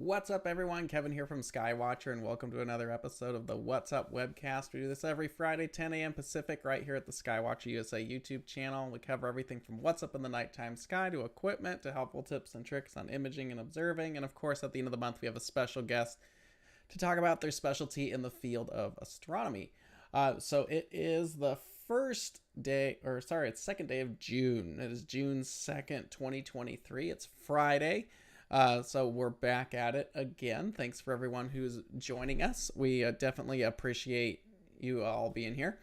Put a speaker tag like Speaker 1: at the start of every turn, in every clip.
Speaker 1: What's up, everyone? Kevin here from Skywatcher, and welcome to another episode of the What's Up Webcast. We do this every Friday, 10 a.m. Pacific, right here at the Skywatcher USA YouTube channel. We cover everything from what's up in the nighttime sky to equipment to helpful tips and tricks on imaging and observing. And of course, at the end of the month, we have a special guest to talk about their specialty in the field of astronomy. So it is the second day of June. It is June 2nd, 2023. It's Friday. So we're back at it again. Thanks for everyone who's joining us. We definitely appreciate you all being here.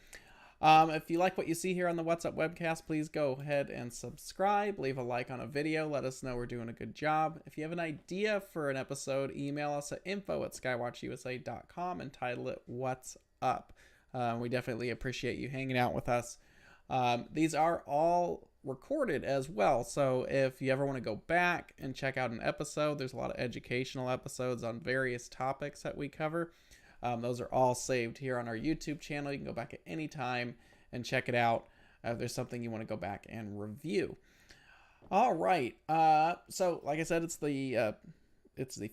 Speaker 1: If you like what you see here on the What's Up Webcast, please go ahead and subscribe. Leave a like on a video. Let us know we're doing a good job. If you have an idea for an episode, email us at info@skywatchusa.com and title it What's Up. We definitely appreciate you hanging out with us. These are all recorded as well, so if you ever want to go back and check out an episode, there's a lot of educational episodes on various topics that we cover. Those are all saved here on our YouTube channel. You can go back at any time and check it out if there's something you want to go back and review. All right, so like I said, it's the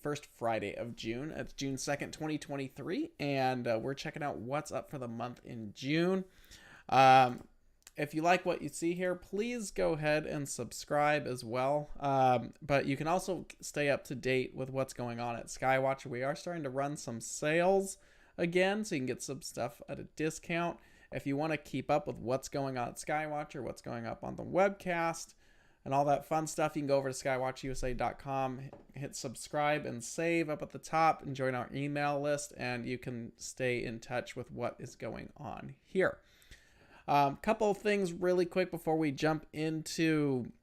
Speaker 1: first Friday of June. It's June 2nd, 2023, and we're checking out what's up for the month in June. If you like what you see here, please go ahead and subscribe as well. But you can also stay up to date with what's going on at Skywatcher. We are starting to run some sales again, so you can get some stuff at a discount. If you want to keep up with what's going on at Skywatcher, what's going up on the webcast, and all that fun stuff, you can go over to skywatchusa.com, hit subscribe and save up at the top, and join our email list, and you can stay in touch with what is going on here. Couple of things really quick before we jump into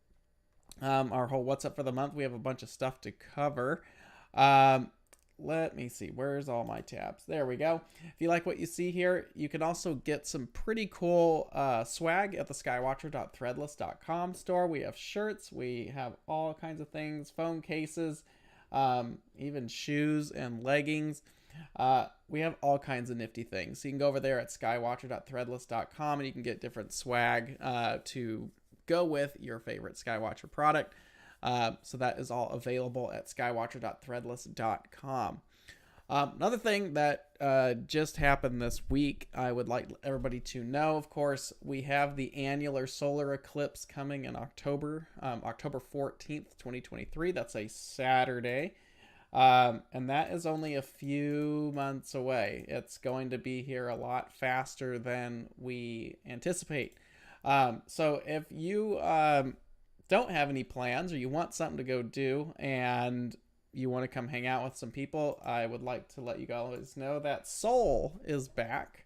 Speaker 1: our whole what's up for the month. We have a bunch of stuff to cover. Let me see, where's all my tabs? There we go. If you like what you see here, you can also get some pretty cool swag at the skywatcher.threadless.com store. We have shirts, we have all kinds of things, phone cases, even shoes and leggings. We have all kinds of nifty things. So you can go over there at skywatcher.threadless.com and you can get different swag to go with your favorite Skywatcher product. So that is all available at skywatcher.threadless.com. Another thing that just happened this week, I would like everybody to know, of course, we have the annular solar eclipse coming in October 14th, 2023. That's a Saturday. And that is only a few months away. It's going to be here a lot faster than we anticipate. So if you don't have any plans or you want something to go do and you want to come hang out with some people, I would like to let you guys know that Seoul is back.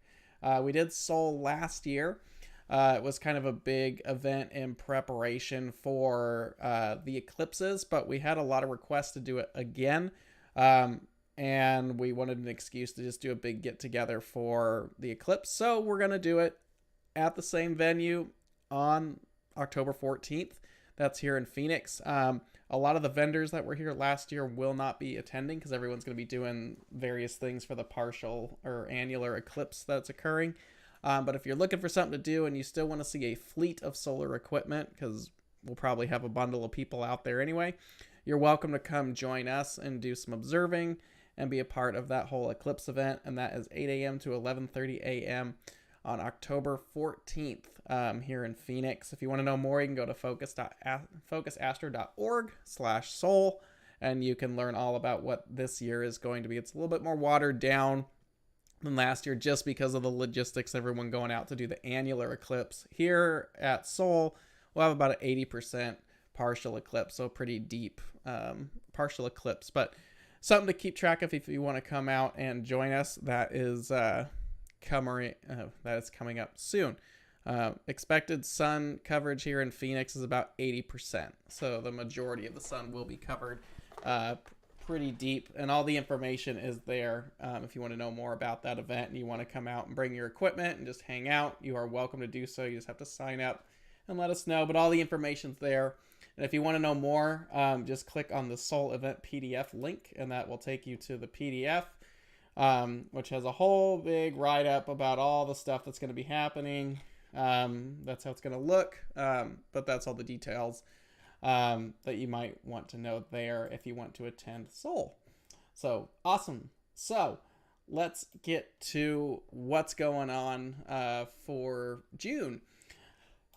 Speaker 1: We did Seoul last year. It was kind of a big event in preparation for the eclipses, but we had a lot of requests to do it again. And we wanted an excuse to just do a big get together for the eclipse. So we're going to do it at the same venue on October 14th. That's here in Phoenix. A lot of the vendors that were here last year will not be attending because everyone's going to be doing various things for the partial or annular eclipse that's occurring. But if you're looking for something to do and you still want to see a fleet of solar equipment, because we'll probably have a bundle of people out there anyway, you're welcome to come join us and do some observing and be a part of that whole eclipse event. And that is 8 a.m. to 11:30 a.m. on October 14th here in Phoenix. If you want to know more, you can go to focusastro.org/Seoul, and you can learn all about what this year is going to be. It's a little bit more watered down than last year just because of the logistics, everyone going out to do the annular eclipse. Here at Seoul, we'll have about an 80% partial eclipse, so pretty deep partial eclipse, but something to keep track of if you want to come out and join us. That is coming up soon. Expected sun coverage here in Phoenix is about 80%, so the majority of the sun will be covered pretty deep, and all the information is there. If you want to know more about that event and you want to come out and bring your equipment and just hang out, you are welcome to do so. You just have to sign up and let us know, but all the information's there. And if you want to know more, just click on the Seoul event PDF link, and that will take you to the PDF, which has a whole big write-up about all the stuff that's going to be happening. That's how it's going to look, but that's all the details that you might want to know there if you want to attend Seoul. So awesome. So let's get to what's going on for June.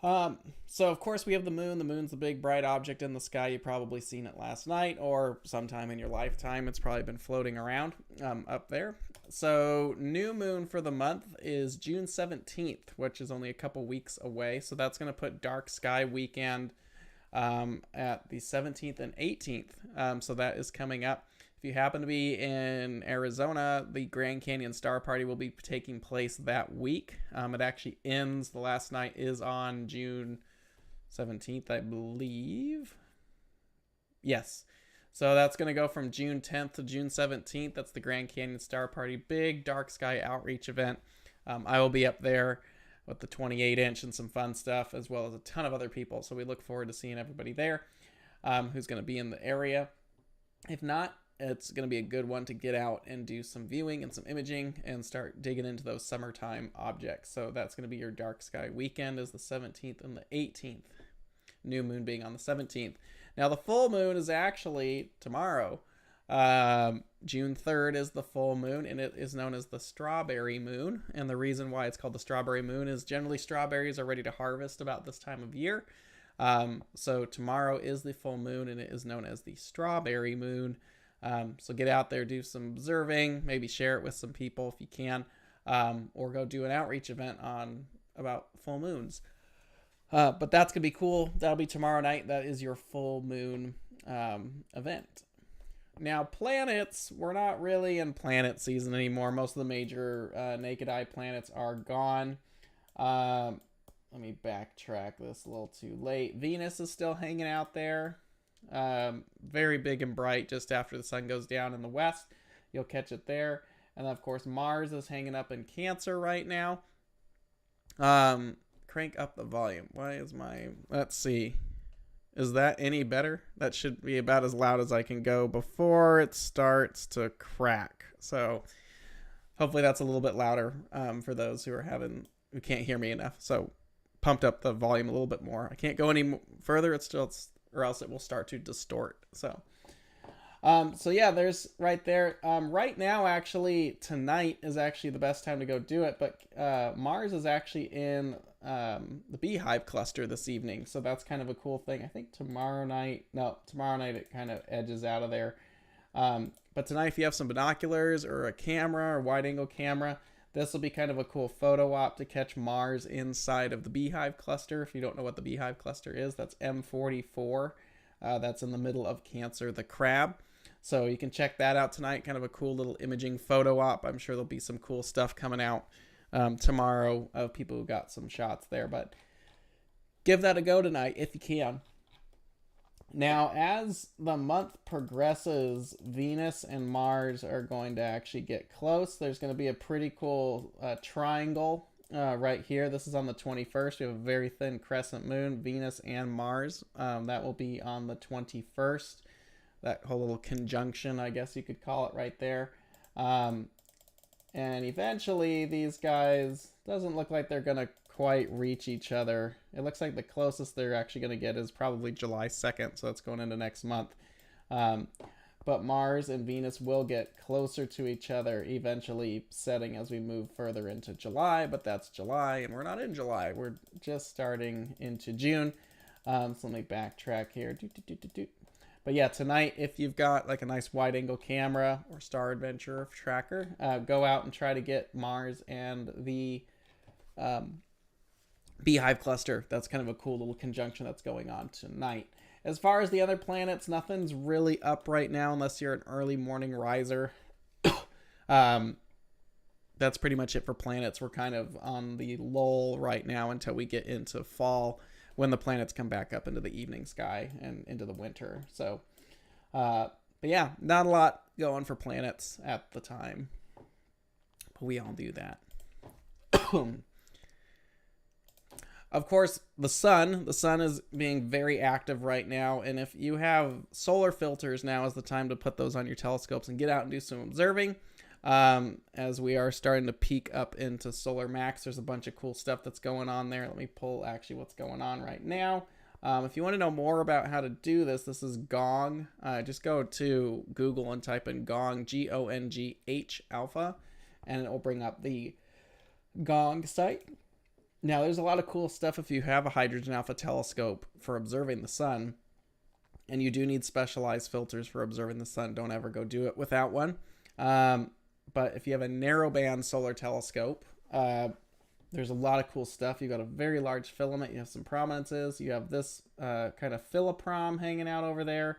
Speaker 1: So of course we have the moon. The moon's the big bright object in the sky. You've probably seen it last night or sometime in your lifetime. It's probably been floating around up there. So new moon for the month is June 17th, which is only a couple weeks away. So that's going to put dark sky weekend at the 17th and 18th. So that is coming up. If you happen to be in Arizona, the Grand Canyon Star Party will be taking place that week. It actually ends, the last night is on June 17th, I believe. Yes. So that's going to go from June 10th to June 17th. That's the Grand Canyon Star Party, big dark sky outreach event. I will be up there with the 28-inch and some fun stuff, as well as a ton of other people. So we look forward to seeing everybody there who's going to be in the area. If not, it's going to be a good one to get out and do some viewing and some imaging and start digging into those summertime objects. So that's going to be your dark sky weekend, is the 17th and the 18th. New moon being on the 17th. Now the full moon is actually tomorrow. June 3rd is the full moon, and it is known as the strawberry moon. And the reason why it's called the strawberry moon is generally strawberries are ready to harvest about this time of year. So tomorrow is the full moon, and it is known as the strawberry moon. So get out there, do some observing, maybe share it with some people if you can, or go do an outreach event about full moons. But that's going to be cool. That'll be tomorrow night. That is your full moon event. Now, planets, we're not really in planet season anymore. Most of the major naked eye planets are gone. Let me backtrack this a little too late. Venus is still hanging out there. Very big and bright just after the sun goes down in the west. You'll catch it there. And then, of course, Mars is hanging up in Cancer right now. Crank up the volume. Why is my... Let's see. Is that any better? That should be about as loud as I can go before it starts to crack. So hopefully that's a little bit louder for those who can't hear me enough. So pumped up the volume a little bit more. I can't go any further. Or else it will start to distort. So yeah, there's right there. Right now, actually, tonight is actually the best time to go do it. But Mars is actually in the Beehive cluster this evening. So that's kind of a cool thing. I think tomorrow night it kind of edges out of there. But tonight, if you have some binoculars or a camera or wide angle camera, this will be kind of a cool photo op to catch Mars inside of the Beehive cluster. If you don't know what the Beehive cluster is, that's M44. That's in the middle of Cancer, the crab. So you can check that out tonight. Kind of a cool little imaging photo op. I'm sure there'll be some cool stuff coming out tomorrow of people who got some shots there. But give that a go tonight if you can. Now, as the month progresses, Venus and Mars are going to actually get close. There's going to be a pretty cool triangle right here. This is on the 21st. We have a very thin crescent moon, Venus and Mars. That will be on the 21st. That whole little conjunction, I guess you could call it right there. And eventually, these guys, doesn't look like they're going to quite reach each other. It looks like the closest they're actually going to get is probably July 2nd, so that's going into next month. But Mars and Venus will get closer to each other, eventually setting as we move further into July, but that's July, and we're not in July. We're just starting into June. So let me backtrack here. But yeah, tonight, if you've got like a nice wide angle camera or Star Adventure tracker, go out and try to get Mars and the Beehive cluster. That's kind of a cool little conjunction that's going on tonight. As far as the other planets, nothing's really up right now unless you're an early morning riser. That's pretty much it for planets. We're kind of on the lull right now until we get into fall, when the planets come back up into the evening sky and into the winter. So, but yeah, not a lot going for planets at the time. But we all do that. Of course, the sun is being very active right now. And if you have solar filters, now is the time to put those on your telescopes and get out and do some observing. As we are starting to peak up into solar max, there's a bunch of cool stuff that's going on there. Let me pull actually what's going on right now. If you want to know more about how to do this, this is Gong. Just go to Google and type in Gong, Gongh alpha, and it will bring up the Gong site. Now, there's a lot of cool stuff if you have a hydrogen alpha telescope for observing the sun, and you do need specialized filters for observing the sun. Don't ever go do it without one. But if you have a narrowband solar telescope, there's a lot of cool stuff. You've got a very large filament. You have some prominences. You have this kind of philoprom hanging out over there,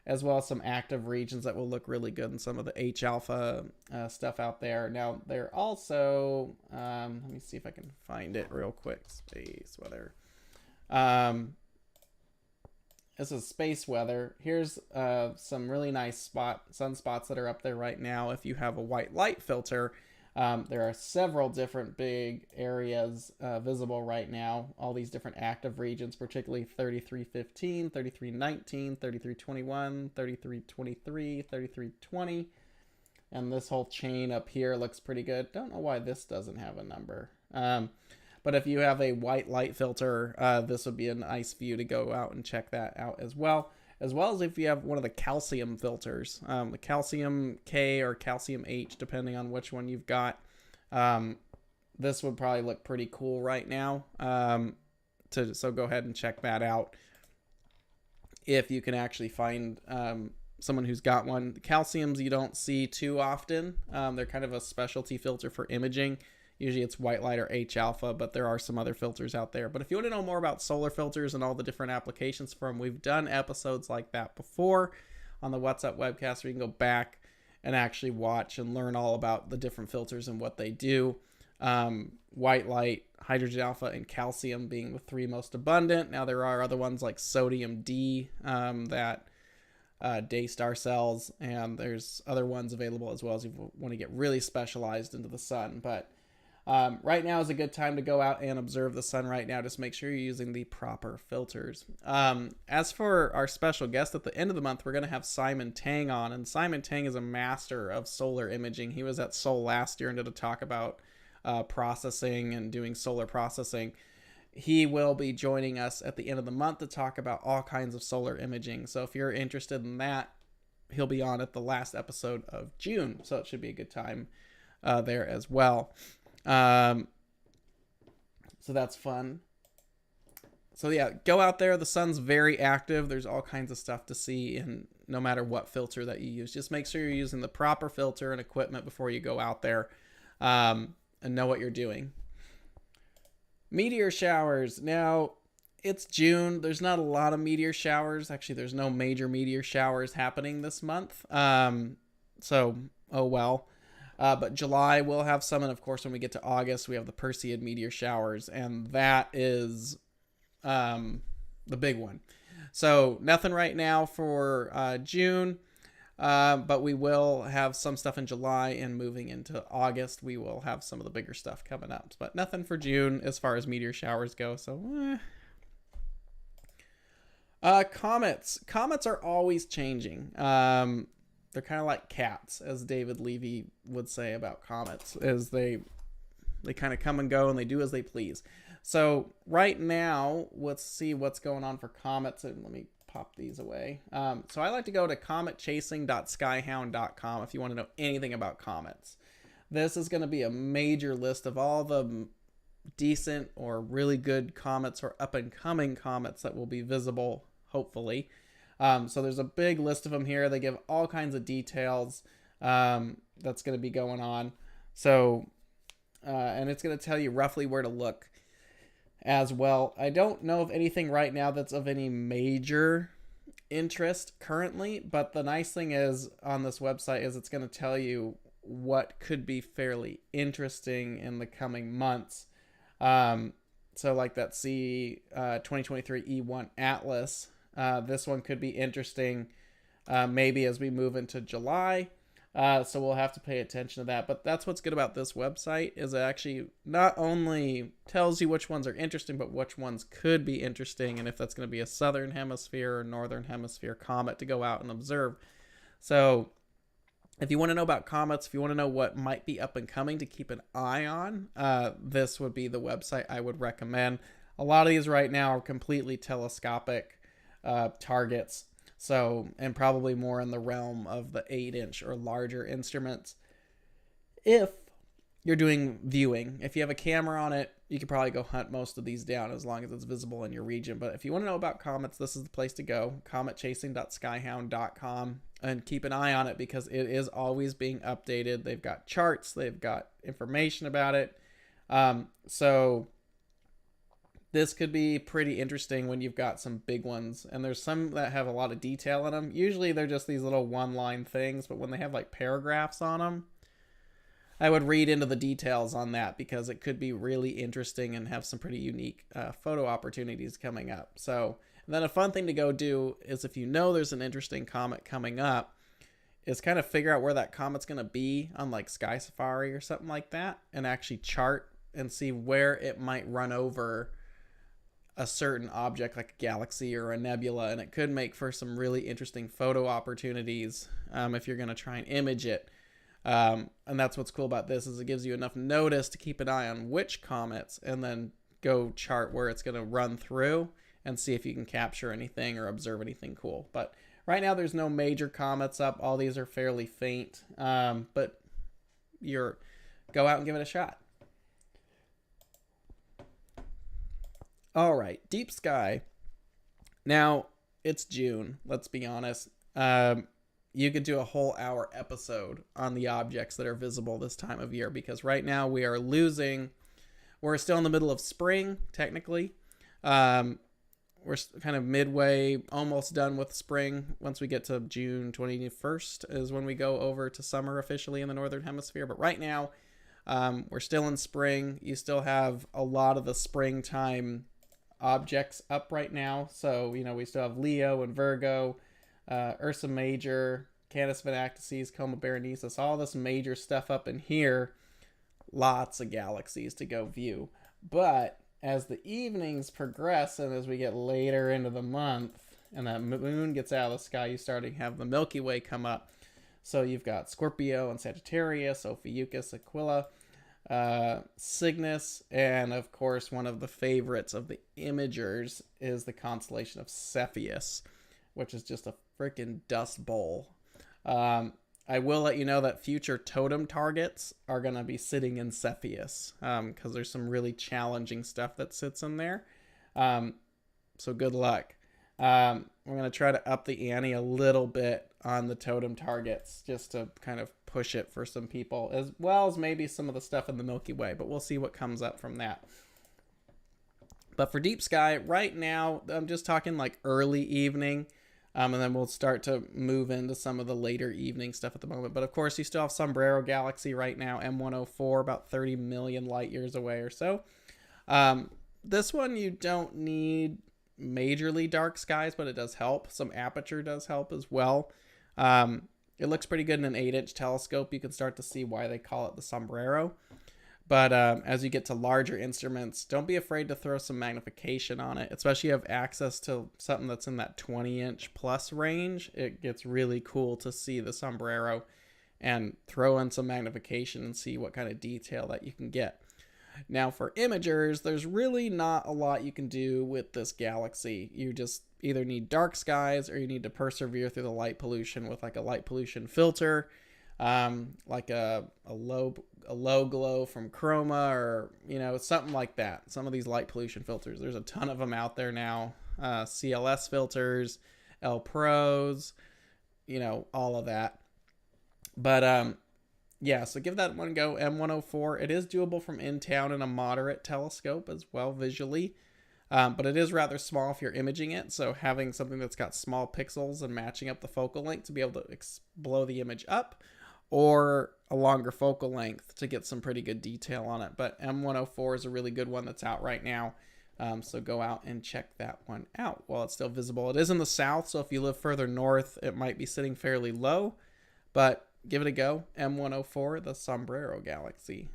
Speaker 1: as well as some active regions that will look really good in some of the H alpha stuff out there. Now, they're also, let me see if I can find it real quick. Space weather. This is space weather. Here's some really nice sunspots that are up there right now. If you have a white light filter, there are several different big areas visible right now. All these different active regions, particularly 3315, 3319, 3321, 3323, 3320. And this whole chain up here looks pretty good. Don't know why this doesn't have a number. But if you have a white light filter, this would be a nice view to go out and check that out as well as if you have one of the calcium filters, the calcium K or calcium H, depending on which one you've got. This would probably look pretty cool right now. So go ahead and check that out if you can actually find someone who's got one. The calciums you don't see too often. They're kind of a specialty filter for imaging. Usually it's white light or H alpha, but there are some other filters out there. But if you want to know more about solar filters and all the different applications for them, we've done episodes like that before on the What's Up webcast, where you can go back and actually watch and learn all about the different filters and what they do. White light, hydrogen alpha, and calcium being the three most abundant. Now there are other ones like sodium D that day star cells, and there's other ones available as well as you want to get really specialized into the sun. But right now is a good time to go out and observe the sun right now. Just make sure you're using the proper filters. As for our special guest at the end of the month, we're going to have Simon Tang on. And Simon Tang is a master of solar imaging. He was at Seoul last year and did a talk about processing and doing solar processing. He will be joining us at the end of the month to talk about all kinds of solar imaging. So if you're interested in that, he'll be on at the last episode of June. So it should be a good time there as well. So that's fun. So yeah, go out there. The sun's very active. There's all kinds of stuff to see, and no matter what filter that you use, just make sure you're using the proper filter and equipment before you go out there, and know what you're doing. Meteor showers. Now, it's June. There's not a lot of meteor showers. Actually, there's no major meteor showers happening this month. So, oh well. But July we'll have some, and of course when we get to August we have the Perseid meteor showers, and that is the big one. So nothing right now for June, but we will have some stuff in July, and moving into August we will have some of the bigger stuff coming up, but nothing for June as far as meteor showers go. So comets are always changing. They're kind of like cats, as David Levy would say about comets, as they kind of come and go and they do as they please. So right now, let's see what's going on for comets, and let me pop these away. So I like to go to cometchasing.skyhound.com if you want to know anything about comets. This is going to be a major list of all the decent or really good comets or up-and-coming comets that will be visible, hopefully. So there's a big list of them here. They give all kinds of details that's going to be going on. So, and it's going to tell you roughly where to look as well. I don't know of anything right now that's of any major interest currently, but the nice thing is on this website is it's going to tell you what could be fairly interesting in the coming months. So like that 2023 E1 Atlas. This one could be interesting maybe as we move into July. So we'll have to pay attention to that. But that's what's good about this website, is it actually not only tells you which ones are interesting, but which ones could be interesting, and if that's going to be a southern hemisphere or northern hemisphere comet to go out and observe. So if you want to know about comets, if you want to know what might be up and coming to keep an eye on, this would be the website I would recommend. A lot of these right now are completely telescopic targets. So, and probably more in the realm of the 8-inch or larger instruments. If you're doing viewing, if you have a camera on it, you could probably go hunt most of these down as long as it's visible in your region. But if you want to know about comets, this is the place to go, cometchasing.skyhound.com, and keep an eye on it because it is always being updated. They've got charts, they've got information about it. So this could be pretty interesting when you've got some big ones, and there's some that have a lot of detail in them. Usually they're just these little one-line things, but when they have like paragraphs on them, I would read into the details on that because it could be really interesting and have some pretty unique photo opportunities coming up. So, and then a fun thing to go do is if you know there's an interesting comet coming up, is kind of figure out where that comet's going to be on like Sky Safari or something like that, and actually chart and see where it might run over a certain object like a galaxy or a nebula, and it could make for some really interesting photo opportunities if you're going to try and image it. And that's what's cool about this is it gives you enough notice to keep an eye on which comets and then go chart where it's going to run through and see if you can capture anything or observe anything cool. But right now there's no major comets up. All these are fairly faint, but go out and give it a shot. All right, deep sky. Now it's June, let's be honest. You could do a whole hour episode on the objects that are visible this time of year because right now we're still in the middle of spring, technically. We're kind of midway, almost done with spring. Once we get to June 21st is when we go over to summer officially in the Northern Hemisphere. But right now, we're still in spring. You still have a lot of the springtime objects up right now. So, we still have Leo and Virgo, Ursa Major, Canis Venactices, Coma Berenices, all this major stuff up in here. Lots of galaxies to go view. But as the evenings progress and as we get later into the month and that moon gets out of the sky, you start to have the Milky Way come up. So you've got Scorpio and Sagittarius, Ophiuchus, Aquila, Cygnus, and of course one of the favorites of the imagers is the constellation of Cepheus, which is just a freaking dust bowl. I will let you know that future totem targets are going to be sitting in Cepheus because there's some really challenging stuff that sits in there. So good luck. We're going to try to up the ante a little bit on the totem targets just to kind of push it for some people, as well as maybe some of the stuff in the Milky Way, but we'll see what comes up from that. But for deep sky, right now, I'm just talking like early evening. And then we'll start to move into some of the later evening stuff at the moment. But of course, you still have Sombrero Galaxy right now, M104, about 30 million light years away or so. This one, you don't need majorly dark skies, but it does help. Some aperture does help as well. It looks pretty good in an 8-inch telescope. You can start to see why they call it the Sombrero. But as you get to larger instruments, don't be afraid to throw some magnification on it, especially if you have access to something that's in that 20-inch plus range. It gets really cool to see the Sombrero and throw in some magnification and see what kind of detail that you can get. Now for imagers, there's really not a lot you can do with this galaxy. You just either need dark skies or you need to persevere through the light pollution with like a light pollution filter. Like a low glow from Chroma or, something like that. Some of these light pollution filters, there's a ton of them out there now. CLS filters, L Pros, all of that. But, yeah, so give that one a go. M104, it is doable from in town in a moderate telescope as well visually. But it is rather small if you're imaging it. So having something that's got small pixels and matching up the focal length to be able to blow the image up, or a longer focal length to get some pretty good detail on it. But M104 is a really good one that's out right now. So go out and check that one out while it's still visible. It is in the south, so if you live further north, it might be sitting fairly low. But give it a go. M104, the Sombrero Galaxy.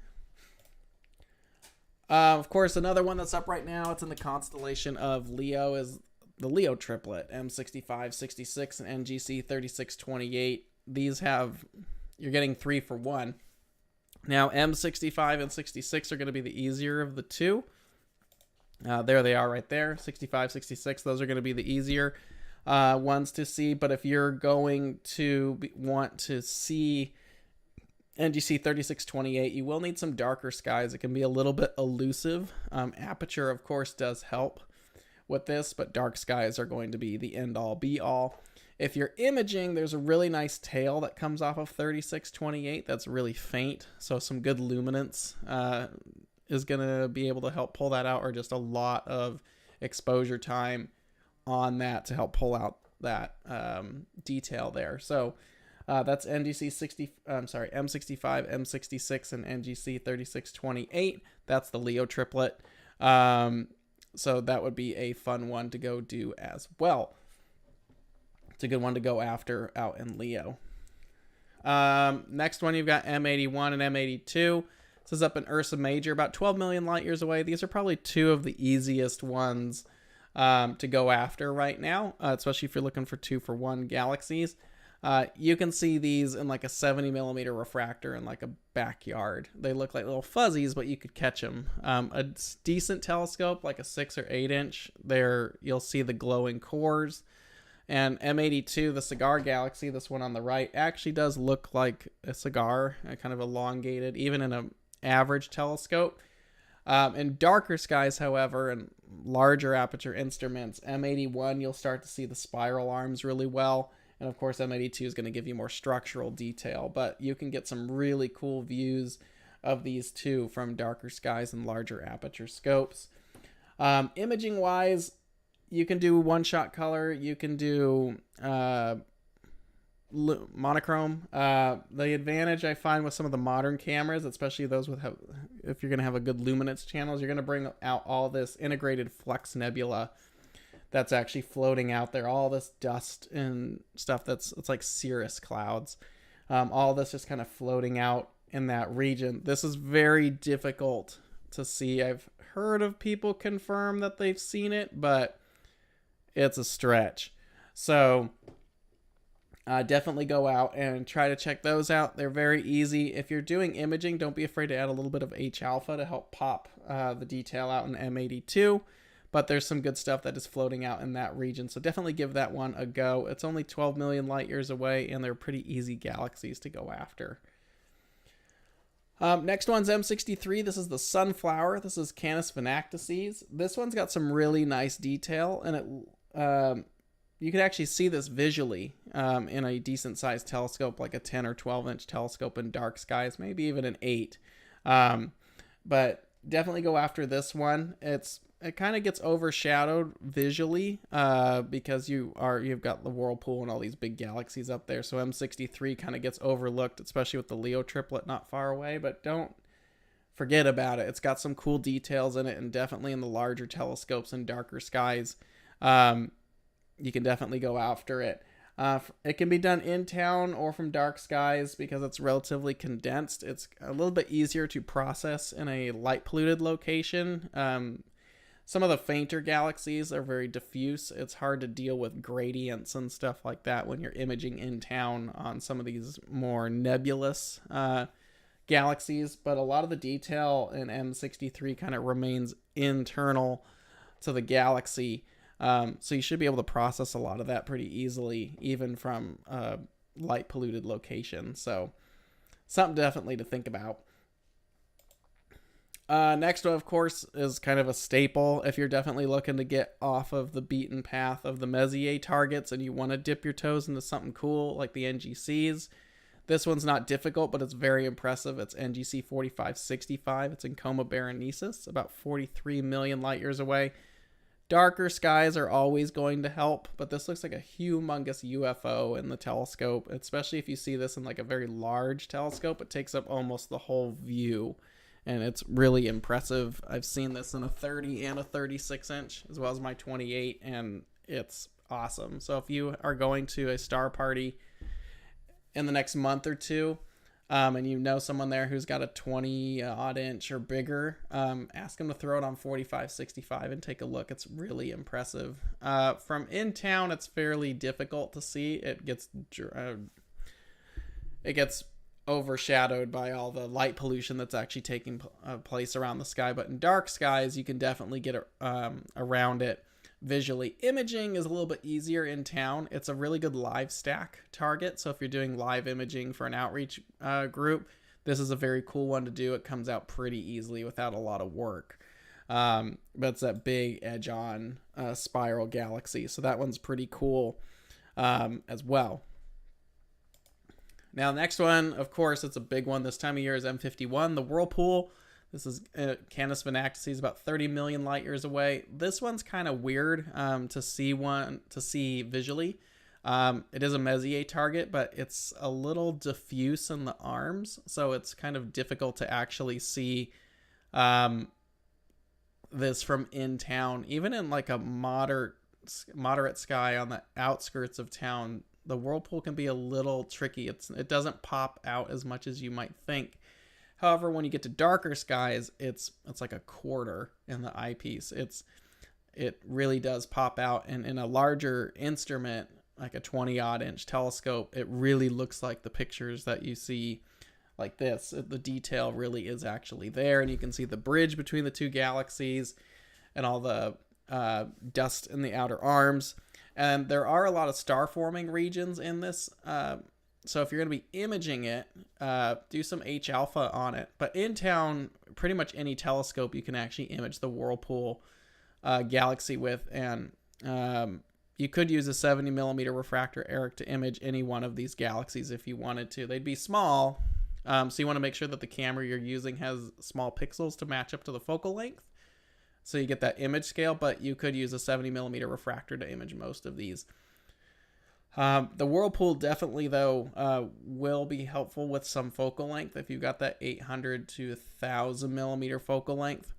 Speaker 1: Of course, another one that's up right now, it's in the constellation of Leo, is the Leo triplet, M65, 66, and NGC 3628. These you're getting 3 for 1. Now, M65 and 66 are going to be the easier of the two. There they are right there, 65, 66. Those are going to be the easier ones to see. But if you're going to want to see NGC 3628, you will need some darker skies. It can be a little bit elusive. Aperture, of course, does help with this, but dark skies are going to be the end-all, be-all. If you're imaging, there's a really nice tail that comes off of 3628 that's really faint, so some good luminance is going to be able to help pull that out, or just a lot of exposure time on that to help pull out that detail there. So that's M65, M66, and NGC 3628. That's the Leo triplet. So that would be a fun one to go do as well. It's a good one to go after out in Leo. Next one, you've got M81 and M82. This is up in Ursa Major, about 12 million light years away. These are probably two of the easiest ones to go after right now, especially if you're looking for 2-for-1 galaxies. You can see these in like a 70 millimeter refractor in like a backyard. They look like little fuzzies, but you could catch them. A decent telescope, like a 6 or 8 inch, there you'll see the glowing cores. And M82, the cigar galaxy, this one on the right, actually does look like a cigar, kind of elongated, even in an average telescope. In darker skies, however, and larger aperture instruments, M81, you'll start to see the spiral arms really well. And of course, M82 is going to give you more structural detail, but you can get some really cool views of these two from darker skies and larger aperture scopes. Imaging wise, you can do one-shot color. You can do monochrome. The advantage I find with some of the modern cameras, especially those with if you're going to have a good luminance channels, you're going to bring out all this integrated flux nebula that's actually floating out there, all this dust and stuff it's like cirrus clouds. All this just kind of floating out in that region. This is very difficult to see. I've heard of people confirm that they've seen it, but it's a stretch. So definitely go out and try to check those out. They're very easy. If you're doing imaging, don't be afraid to add a little bit of H alpha to help pop the detail out in M82. But there's some good stuff that is floating out in that region. So definitely give that one a go. It's only 12 million light years away, and they're pretty easy galaxies to go after. Next one's M63. This is the Sunflower. This is Canis Venactices. This one's got some really nice detail, and it you can actually see this visually in a decent sized telescope, like a 10 or 12 inch telescope in dark skies, maybe even an 8. But definitely go after this one. It kind of gets overshadowed visually because you've got the whirlpool and all these big galaxies up there. So M63 kind of gets overlooked, especially with the Leo triplet not far away. But don't forget about it. It's got some cool details in it, and definitely in the larger telescopes and darker skies, you can definitely go after it. It can be done in town or from dark skies because it's relatively condensed. It's a little bit easier to process in a light polluted location. Some of the fainter galaxies are very diffuse. It's hard to deal with gradients and stuff like that when you're imaging in town on some of these more nebulous galaxies. But a lot of the detail in M63 kind of remains internal to the galaxy. So you should be able to process a lot of that pretty easily, even from light polluted location. So something definitely to think about. Next one, of course, is kind of a staple. If you're definitely looking to get off of the beaten path of the Messier targets and you want to dip your toes into something cool like the NGCs, this one's not difficult, but it's very impressive. It's NGC 4565. It's in Coma Berenices, about 43 million light years away. Darker skies are always going to help, but this looks like a humongous UFO in the telescope, especially if you see this in like a very large telescope. It takes up almost the whole view, and it's really impressive. I've seen this in a 30 and a 36 inch, as well as my 28, and it's awesome. So if you are going to a star party in the next month or two, and you know someone there who's got a 20 odd inch or bigger, ask them to throw it on 4565 and take a look. It's really impressive. From in town, it's fairly difficult to see. It gets overshadowed by all the light pollution that's actually taking place around the sky. But in dark skies, you can definitely get around it visually. Imaging is a little bit easier in town. It's a really good live stack target. So if you're doing live imaging for an outreach group, this is a very cool one to do. It comes out pretty easily without a lot of work. But it's that big edge-on spiral galaxy. So that one's pretty cool as well. Now, the next one, of course, it's a big one this time of year, is M51, the Whirlpool. This is Canis Venactus is about 30 million light years away. This one's kind of weird to see visually. It is a Messier target, but it's a little diffuse in the arms, so it's kind of difficult to actually see this from in town. Even in like a moderate sky on the outskirts of town, the Whirlpool can be a little tricky. It doesn't pop out as much as you might think. However, when you get to darker skies, it's like a quarter in the eyepiece. It really does pop out, and in a larger instrument, like a 20-odd inch telescope, it really looks like the pictures that you see like this. The detail really is actually there, and you can see the bridge between the two galaxies and all the dust in the outer arms. And there are a lot of star forming regions in this. So if you're going to be imaging it, do some H alpha on it. But in town, pretty much any telescope you can actually image the Whirlpool galaxy with. And you could use a 70 millimeter refractor, Eric, to image any one of these galaxies if you wanted to. They'd be small. So you want to make sure that the camera you're using has small pixels to match up to the focal length, so you get that image scale. But you could use a 70 millimeter refractor to image most of these. The Whirlpool definitely, though, will be helpful with some focal length if you've got that 800 to 1000 millimeter focal length.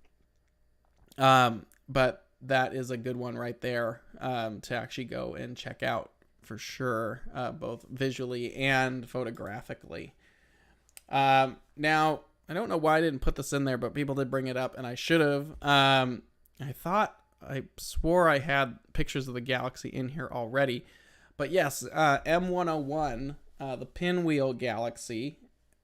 Speaker 1: But that is a good one right there to actually go and check out for sure, both visually and photographically. Now, I don't know why I didn't put this in there, but people did bring it up, and I should have. I swore I had pictures of the galaxy in here already. But yes, M101, the Pinwheel galaxy,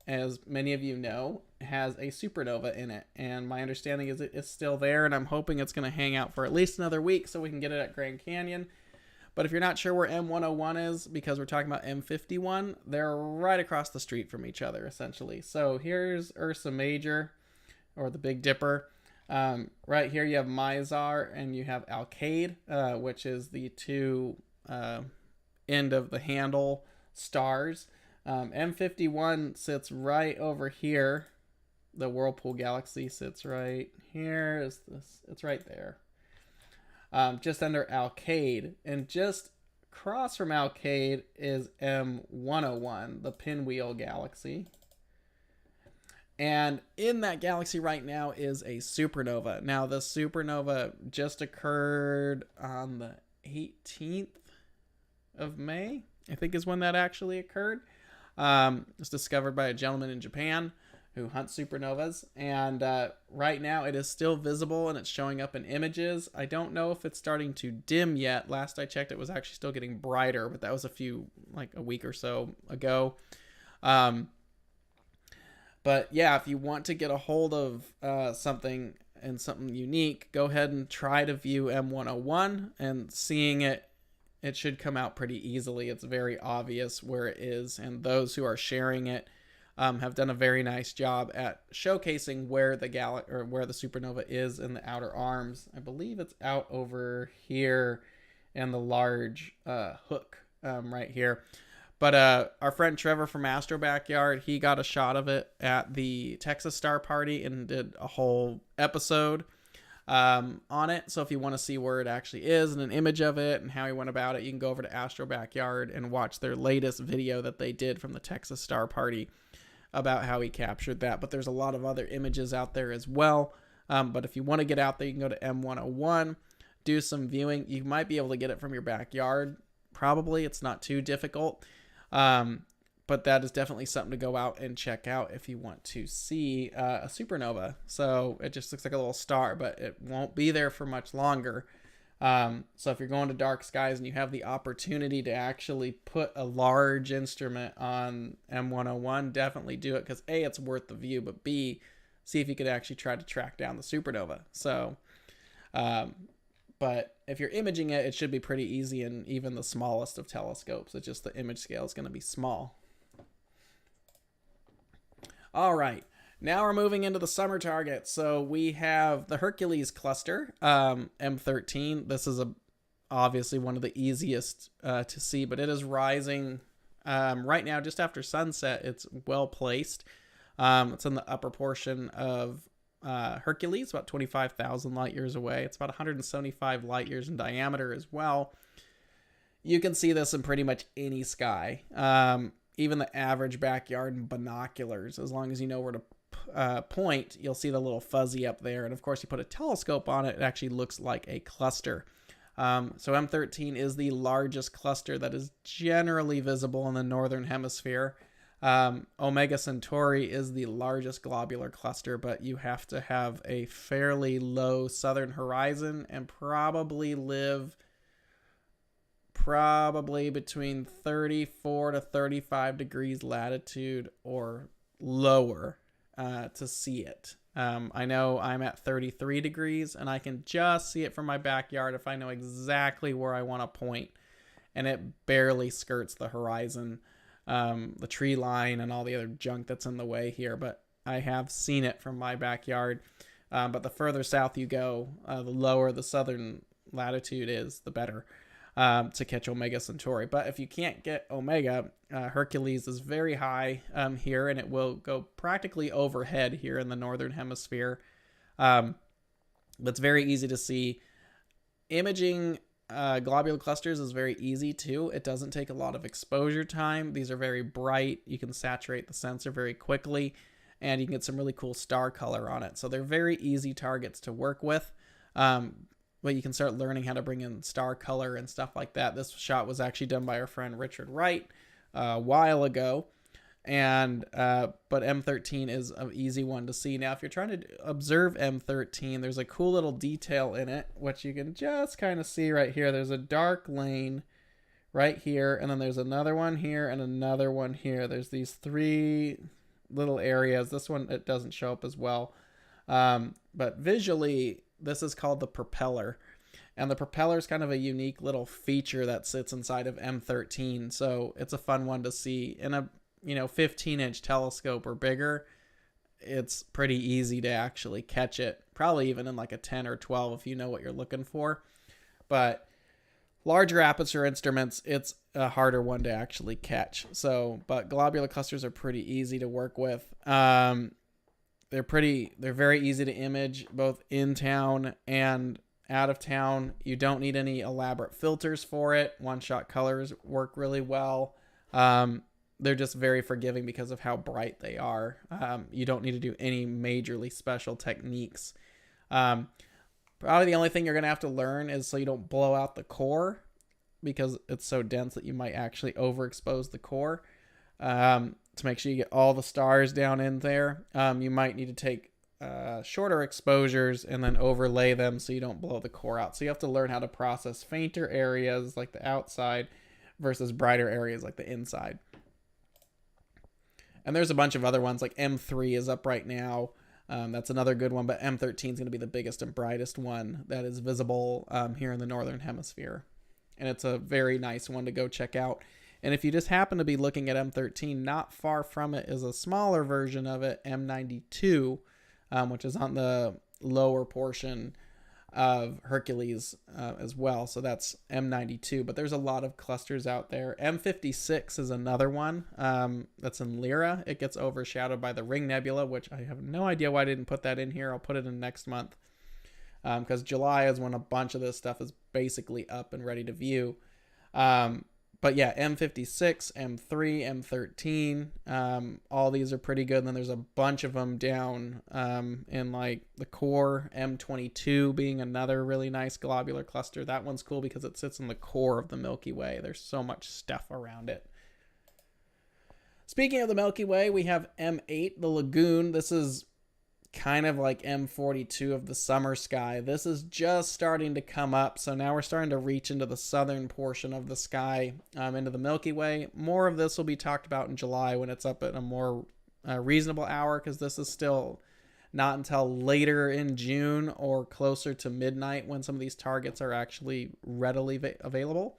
Speaker 1: as many of you know, has a supernova in it. And my understanding is it is still there, and I'm hoping it's going to hang out for at least another week so we can get it at Grand Canyon. But if you're not sure where M101 is, because we're talking about M51, they're right across the street from each other, essentially. So here's Ursa Major, or the Big Dipper. Right here you have Mizar, and you have Alkaid, which is the two end of the handle stars. M51 sits right over here. The Whirlpool galaxy sits right here. It's right there. Just under Alkaid, and just across from Alkaid is M101, the Pinwheel galaxy. And in that galaxy right now is a supernova. Now, the supernova just occurred on the 18th of May, I think is when that actually occurred. It was discovered by a gentleman in Japan who hunts supernovas, and right now it is still visible and it's showing up in images. I don't know if it's starting to dim yet. Last I checked, it was actually still getting brighter, but that was a week or so ago. But yeah, if you want to get a hold of something unique, go ahead and try to view M101, and seeing it should come out pretty easily. It's very obvious where it is, and those who are sharing it have done a very nice job at showcasing where the supernova is in the outer arms. I believe it's out over here in the large hook right here. But our friend Trevor from Astro Backyard, he got a shot of it at the Texas Star Party and did a whole episode on it. So if you want to see where it actually is and an image of it and how he went about it, you can go over to Astro Backyard and watch their latest video that they did from the Texas Star Party about how he captured that. But there's a lot of other images out there as well. But if you want to get out there, you can go to M101, do some viewing. You might be able to get it from your backyard. Probably. It's not too difficult. But that is definitely something to go out and check out if you want to see a supernova. So it just looks like a little star, but it won't be there for much longer. So if you're going to dark skies and you have the opportunity to actually put a large instrument on M101, definitely do it, because A, it's worth the view, but B, see if you could actually try to track down the supernova. So, but if you're imaging it, it should be pretty easy in even the smallest of telescopes. It's just the image scale is going to be small. All right. Now we're moving into the summer target. So we have the Hercules cluster, M13. This is obviously one of the easiest to see, but it is rising right now just after sunset. It's well placed. It's in the upper portion of Hercules, about 25,000 light years away. It's about 175 light years in diameter as well. You can see this in pretty much any sky, even the average backyard binoculars. As long as you know where to point, you'll see the little fuzzy up there. And of course, you put a telescope on it, it actually looks like a cluster. So M13 is the largest cluster that is generally visible in the northern hemisphere. Omega Centauri is the largest globular cluster, but you have to have a fairly low southern horizon and probably live between 34 to 35 degrees latitude or lower to see it. I know I'm at 33 degrees and I can just see it from my backyard if I know exactly where I want to point, and it barely skirts the horizon, the tree line and all the other junk that's in the way here, but I have seen it from my backyard. But the further south you go, the lower the southern latitude is, the better to catch Omega Centauri. But if you can't get Omega, Hercules is very high here, and it will go practically overhead here in the northern hemisphere. It's very easy to see. Imaging globular clusters is very easy too. It doesn't take a lot of exposure time. These are very bright. You can saturate the sensor very quickly, and you can get some really cool star color on it. So they're very easy targets to work with. But you can start learning how to bring in star color and stuff like that. This shot was actually done by our friend Richard Wright a while ago. But M13 is an easy one to see. Now, if you're trying to observe M13, there's a cool little detail in it, which you can just kind of see right here. There's a dark lane right here, and then there's another one here and another one here. There's these three little areas. This one, it doesn't show up as well. But visually, this is called the propeller. And the propeller is kind of a unique little feature that sits inside of M13. So it's a fun one to see. In a 15-inch telescope or bigger, it's pretty easy to actually catch it. Probably even in like a 10 or 12 if you know what you're looking for. But larger aperture instruments, it's a harder one to actually catch. But globular clusters are pretty easy to work with. They're very easy to image both in town and out of town. You don't need any elaborate filters for it. One-shot colors work really well. They're just very forgiving because of how bright they are. You don't need to do any majorly special techniques. Probably the only thing you're going to have to learn is so you don't blow out the core, because it's so dense that you might actually overexpose the core. To make sure you get all the stars down in there, you might need to take shorter exposures and then overlay them so you don't blow the core out. So you have to learn how to process fainter areas like the outside versus brighter areas like the inside. And there's a bunch of other ones, like M3 is up right now. That's another good one, but M13 is going to be the biggest and brightest one that is visible here in the northern hemisphere. And it's a very nice one to go check out. And if you just happen to be looking at M13, not far from it is a smaller version of it, M92, which is on the lower portion of Hercules as well. So that's M92. But there's a lot of clusters out there. M56 is another one that's in Lyra. It gets overshadowed by the Ring Nebula, which I have no idea why I didn't put that in here. I'll put it in next month because July is when a bunch of this stuff is basically up and ready to view. But yeah, M56, M3, M13, all these are pretty good. And then there's a bunch of them down in like the core, M22 being another really nice globular cluster. That one's cool because it sits in the core of the Milky Way. There's so much stuff around it. Speaking of the Milky Way, we have M8, the Lagoon. This is kind of like M42 of the summer sky. This is just starting to come up, so now we're starting to reach into the southern portion of the sky, into the Milky Way. More of this will be talked about in July when it's up at a more reasonable hour, because this is still not until later in June or closer to midnight when some of these targets are actually readily available.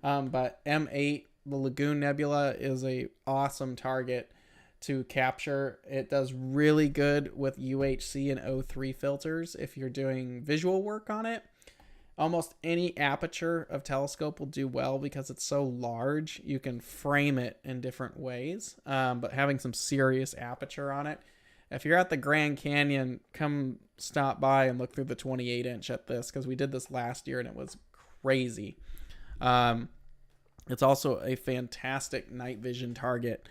Speaker 1: But M8, the Lagoon Nebula, is a awesome target to capture. It does really good with UHC and O3 filters if you're doing visual work on it. Almost any aperture of telescope will do well because it's so large. You can frame it in different ways, but having some serious aperture on it. If you're at the Grand Canyon, come stop by and look through the 28-inch at this, because we did this last year and it was crazy. It's also a fantastic night vision target.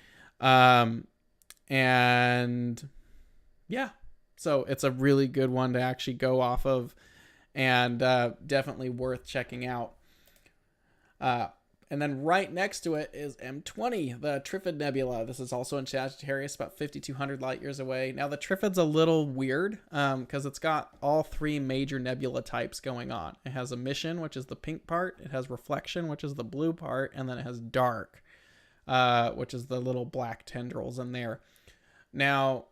Speaker 1: And yeah, so it's a really good one to actually go off of, and definitely worth checking out. And then right next to it is M20, the Trifid Nebula. This is also in Sagittarius, about 5,200 light years away. Now, the Trifid's a little weird because it's got all three major nebula types going on. It has emission, which is the pink part. It has reflection, which is the blue part. And then it has dark, which is the little black tendrils in there. Now,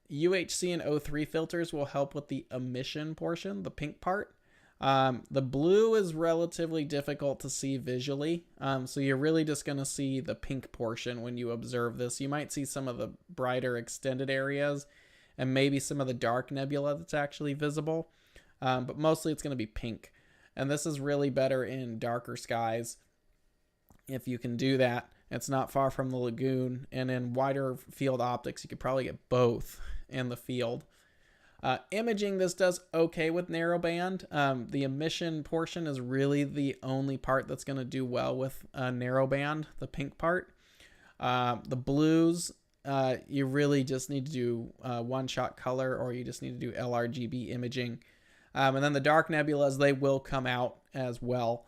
Speaker 1: UHC and O3 filters will help with the emission portion, the pink part. The blue is relatively difficult to see visually, so you're really just going to see the pink portion when you observe this. You might see some of the brighter extended areas and maybe some of the dark nebula that's actually visible, but mostly it's going to be pink. And this is really better in darker skies if you can do that. It's not far from the lagoon, and in wider field optics, you could probably get both in the field. Imaging, this does okay with narrowband. The emission portion is really the only part that's going to do well with narrowband, the pink part. The blues, you really just need to do one-shot color, or you just need to do LRGB imaging. And then the dark nebulas, they will come out as well.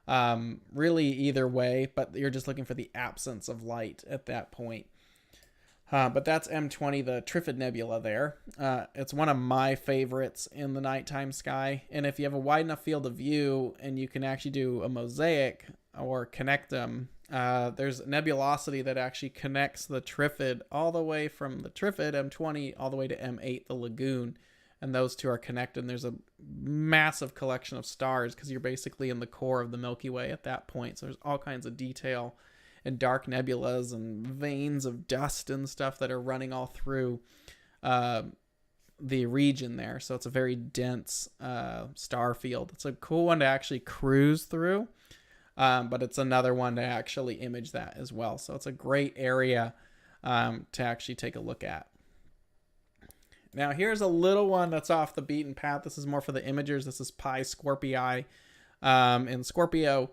Speaker 1: Really either way, but you're just looking for the absence of light at that point. But that's M20, the Trifid Nebula there. It's one of my favorites in the nighttime sky. And if you have a wide enough field of view and you can actually do a mosaic or connect them, there's nebulosity that actually connects the Trifid all the way from the Trifid, M20, all the way to M8, the Lagoon. And those two are connected. And there's a massive collection of stars because you're basically in the core of the Milky Way at that point. So there's all kinds of detail and dark nebulas and veins of dust and stuff that are running all through the region there. So it's a very dense star field. It's a cool one to actually cruise through, but it's another one to actually image that as well. So it's a great area to actually take a look at. Now here's a little one that's off the beaten path. This is more for the imagers. This is Pi Scorpii in Scorpio.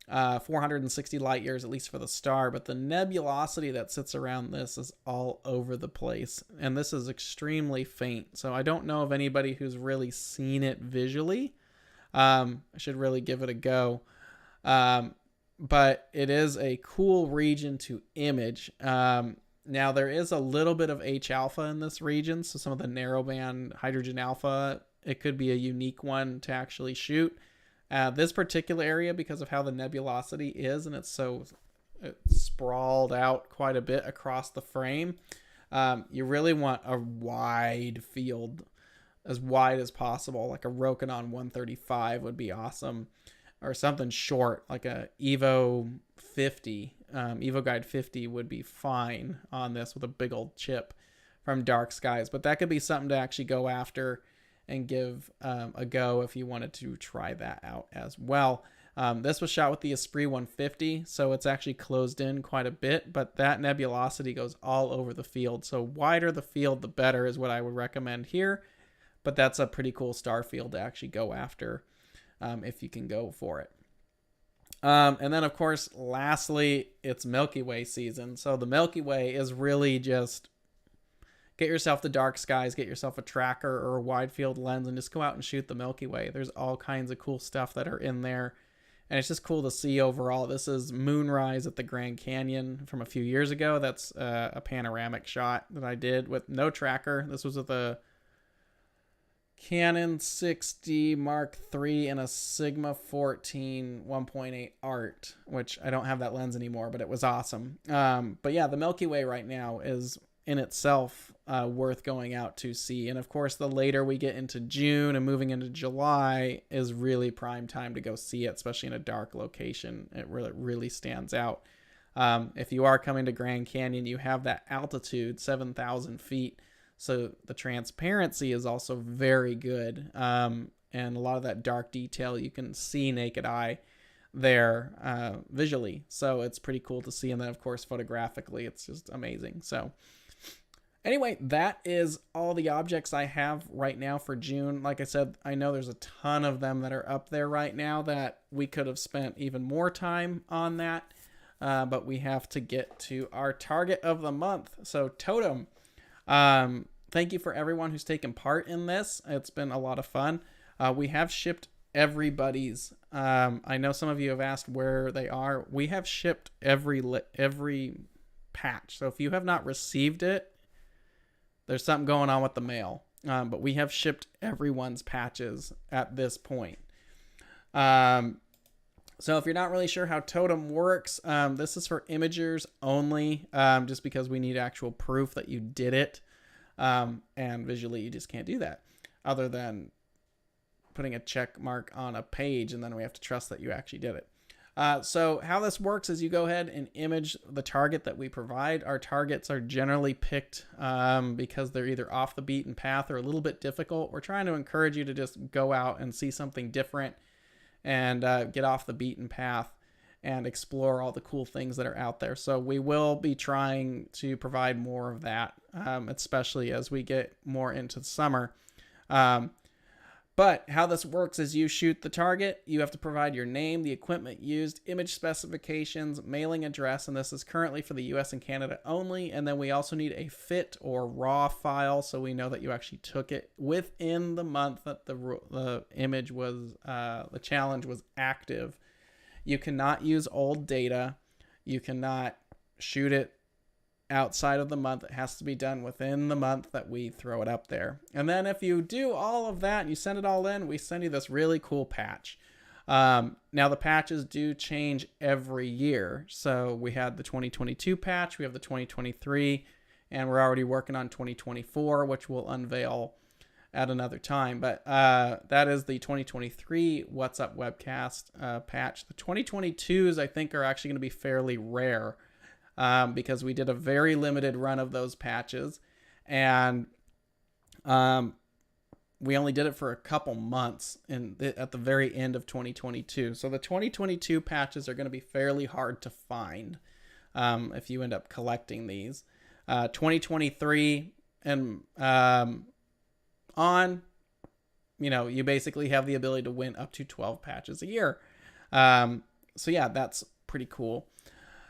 Speaker 1: 460 light years, at least for the star, but the nebulosity that sits around this is all over the place, and this is extremely faint, so I don't know of anybody who's really seen it visually. I should really give it a go, but it is a cool region to image. Now there is a little bit of H alpha in this region, so some of the narrowband hydrogen alpha, it could be a unique one to actually shoot. This particular area, because of how the nebulosity is, and it's sprawled out quite a bit across the frame, you really want a wide field, as wide as possible. Like a Rokinon 135 would be awesome, or something short, like a Evo 50, Evo Guide 50 would be fine on this with a big old chip from dark skies. But that could be something to actually go after and give a go if you wanted to try that out as well. This was shot with the Esprit 150, so it's actually closed in quite a bit, but that nebulosity goes all over the field. So wider the field, the better is what I would recommend here, but that's a pretty cool star field to actually go after if you can go for it. And then, of course, lastly, it's Milky Way season. So the Milky Way is really just get yourself the dark skies, get yourself a tracker or a wide field lens, and just go out and shoot the Milky Way. There's all kinds of cool stuff that are in there, and it's just cool to see overall. This is Moonrise at the Grand Canyon from a few years ago. That's a panoramic shot that I did with no tracker. This was with a Canon 6D Mark III and a Sigma 14 1.8 art, which I don't have that lens anymore, but it was awesome. But yeah, the Milky Way right now is in itself worth going out to see. And of course, the later we get into June and moving into July is really prime time to go see it, especially in a dark location. It really stands out. If you are coming to Grand Canyon, you have that altitude, 7,000 feet. So the transparency is also very good. And a lot of that dark detail you can see naked eye there visually. So it's pretty cool to see. And then, of course, photographically, it's just amazing. So anyway, that is all the objects I have right now for June. Like I said, I know there's a ton of them that are up there right now that we could have spent even more time on that. But we have to get to our target of the month. So Totem. Thank you for everyone who's taken part in this. It's been a lot of fun. We have shipped everybody's. I know some of you have asked where they are. We have shipped every patch. So if you have not received it, there's something going on with the mail. But we have shipped everyone's patches at this point. So if you're not really sure how Totem works, this is for imagers only, just because we need actual proof that you did it. And visually, you just can't do that other than putting a check mark on a page, and then we have to trust that you actually did it. So how this works is you go ahead and image the target that we provide. Our targets are generally picked because they're either off the beaten path or a little bit difficult. We're trying to encourage you to just go out and see something different and get off the beaten path and explore all the cool things that are out there. So we will be trying to provide more of that, especially as we get more into the summer. But how this works is you shoot the target, you have to provide your name, the equipment used, image specifications, mailing address, and this is currently for the US and Canada only. And then we also need a FIT or RAW file so we know that you actually took it within the month that the image was, the challenge was active. You cannot use old data. You cannot shoot it outside of the month. It has to be done within the month that we throw it up there. And then if you do all of that and you send it all in, we send you this really cool patch. Now the patches do change every year. So we had the 2022 patch, we have the 2023, and we're already working on 2024, which we'll unveil at another time. But that is the 2023 What's Up Webcast patch. The 2022s, I think, are actually going to be fairly rare. Because we did a very limited run of those patches, and we only did it for a couple months at the very end of 2022. So the 2022 patches are going to be fairly hard to find if you end up collecting these. 2023 and on, you basically have the ability to win up to 12 patches a year. So yeah, that's pretty cool.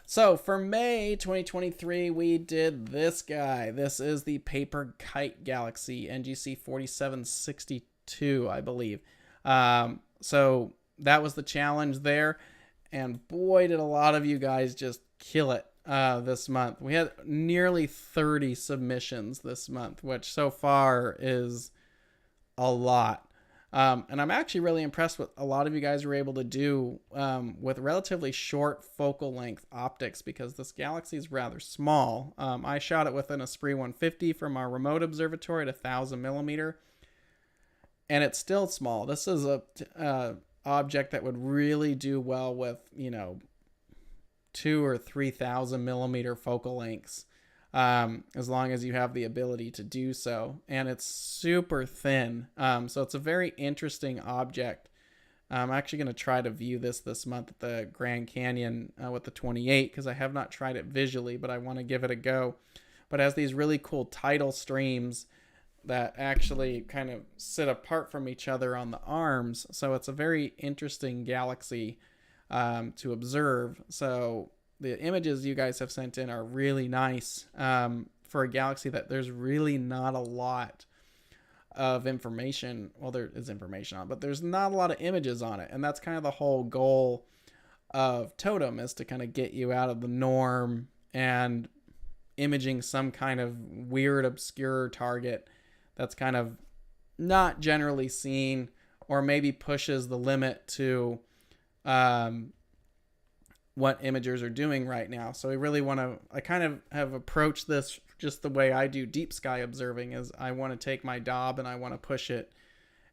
Speaker 1: So for May 2023, we did this guy. This is the Paper Kite Galaxy, NGC 4762, I believe. So that was the challenge there. And boy, did a lot of you guys just kill it this month. We had nearly 30 submissions this month, which so far is a lot. And I'm actually really impressed with a lot of you guys were able to do with relatively short focal length optics, because this galaxy is rather small. I shot it with an Esprit 150 from our remote observatory at 1,000 millimeter, and it's still small. This is a object that would really do well with 2,000 or 3,000 millimeter focal lengths. As long as you have the ability to do so, and it's super thin. So it's a very interesting object. I'm actually going to try to view this month at the Grand Canyon with the 28, because I have not tried it visually, but I want to give it a go. But it has these really cool tidal streams that actually kind of sit apart from each other on the arms. So it's a very interesting galaxy to observe. So the images you guys have sent in are really nice for a galaxy that there's really not a lot of information. Well, there is information on it, but there's not a lot of images on it. And that's kind of the whole goal of Totem, is to kind of get you out of the norm and imaging some kind of weird, obscure target that's kind of not generally seen, or maybe pushes the limit to what imagers are doing right now. So we really want to, I kind of have approached this just the way I do deep sky observing, is I want to take my knob and I want to push it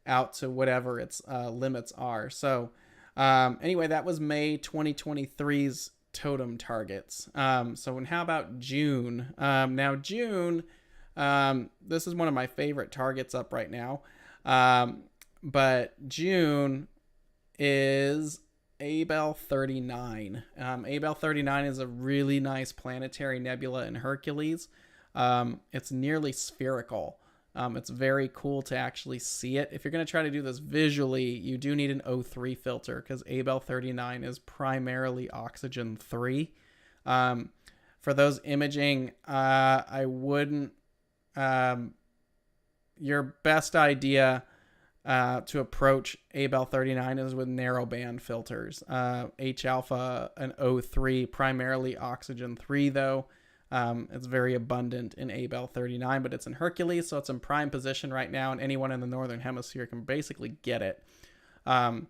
Speaker 1: out to whatever its limits are. So anyway, that was May 2023's totem targets. So how about June? Now June, this is one of my favorite targets up right now. But June is Abell 39. Abell 39 is a really nice planetary nebula in Hercules. It's nearly spherical. It's very cool to actually see it. If you're going to try to do this visually, you do need an O3 filter, because Abell 39 is primarily oxygen 3. For those imaging, I wouldn't... your best idea to approach Abell 39 is with narrowband filters. H alpha and O3, primarily oxygen 3 though. It's very abundant in Abell 39, but it's in Hercules, so it's in prime position right now, and anyone in the northern hemisphere can basically get it. But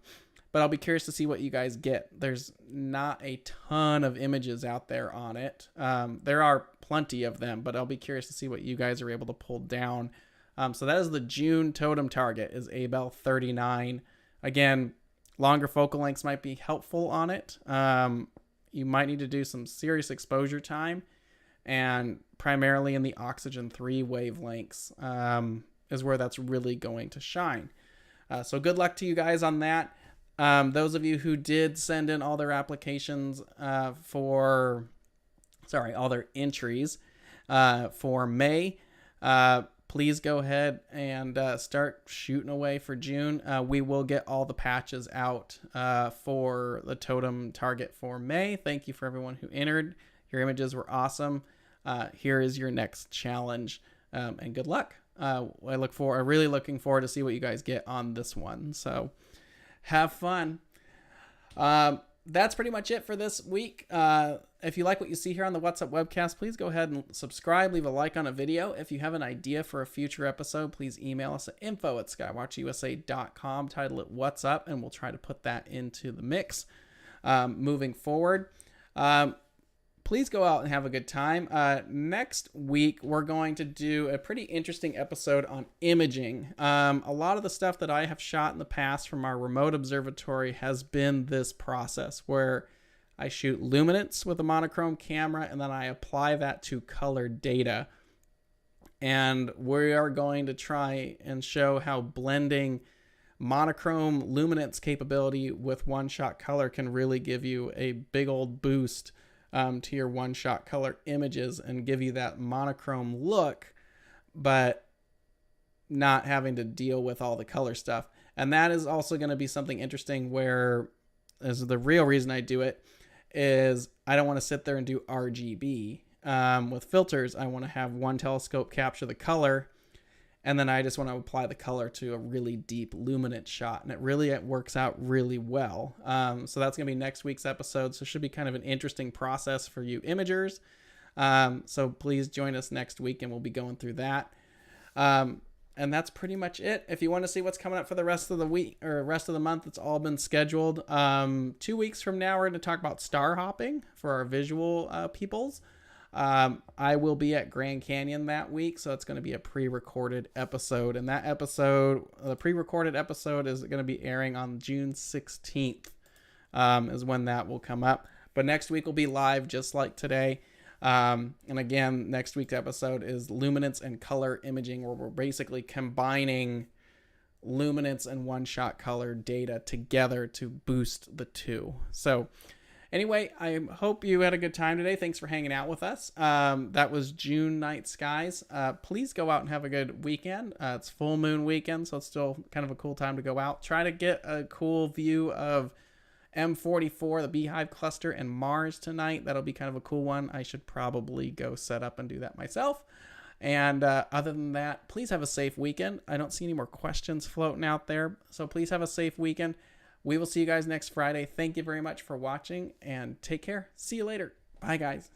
Speaker 1: I'll be curious to see what you guys get. There's not a ton of images out there on it. There are plenty of them, but I'll be curious to see what you guys are able to pull down. So that is the June totem target, is Abell 39. Again, longer focal lengths might be helpful on it. You might need to do some serious exposure time, and primarily in the oxygen 3 wavelengths is where that's really going to shine. So good luck to you guys on that. Those of you who did send in all their applications all their entries for May, please go ahead and start shooting away for June. We will get all the patches out for the totem target for May. Thank you for everyone who entered. Your images were awesome. Here is your next challenge, and good luck. I'm really looking forward to see what you guys get on this one. So have fun. That's pretty much it for this week. If you like what you see here on the What's Up Webcast, please go ahead and subscribe, leave a like on a video. If you have an idea for a future episode, please email us at info@skywatchusa.com, title it What's Up, and we'll try to put that into the mix moving forward. Please go out and have a good time. Next week, we're going to do a pretty interesting episode on imaging. A lot of the stuff that I have shot in the past from our remote observatory has been this process where I shoot luminance with a monochrome camera, and then I apply that to color data. And we are going to try and show how blending monochrome luminance capability with one-shot color can really give you a big old boost to your one-shot color images and give you that monochrome look, but not having to deal with all the color stuff. And that is also going to be something interesting, where as the real reason I do it is I don't want to sit there and do RGB. With filters, I want to have one telescope capture the color, and then I just want to apply the color to a really deep luminance shot, and it works out really well. So that's going to be next week's episode, so it should be kind of an interesting process for you imagers. So please join us next week, and we'll be going through that. And that's pretty much it. If you want to see what's coming up for the rest of the week or rest of the month, it's all been scheduled. 2 weeks from now, we're going to talk about star hopping for our visual peoples. I will be at Grand Canyon that week, so it's going to be a pre-recorded episode. And that episode, the pre-recorded episode, is going to be airing on June 16th, is when that will come up. But next week will be live just like today. And again, next week's episode is luminance and color imaging, where we're basically combining luminance and one-shot color data together to boost the two. So anyway, I hope you had a good time today. Thanks for hanging out with us. That was June night skies. Please go out and have a good weekend. It's full moon weekend, so it's still kind of a cool time to go out. Try to get a cool view of M44, the Beehive Cluster, and Mars tonight. That'll be kind of a cool one. I should probably go set up and do that myself. And other than that, please have a safe weekend. I don't see any more questions floating out there, so please have a safe weekend. We will see you guys next Friday. Thank you very much for watching, and take care. See you later. Bye, guys.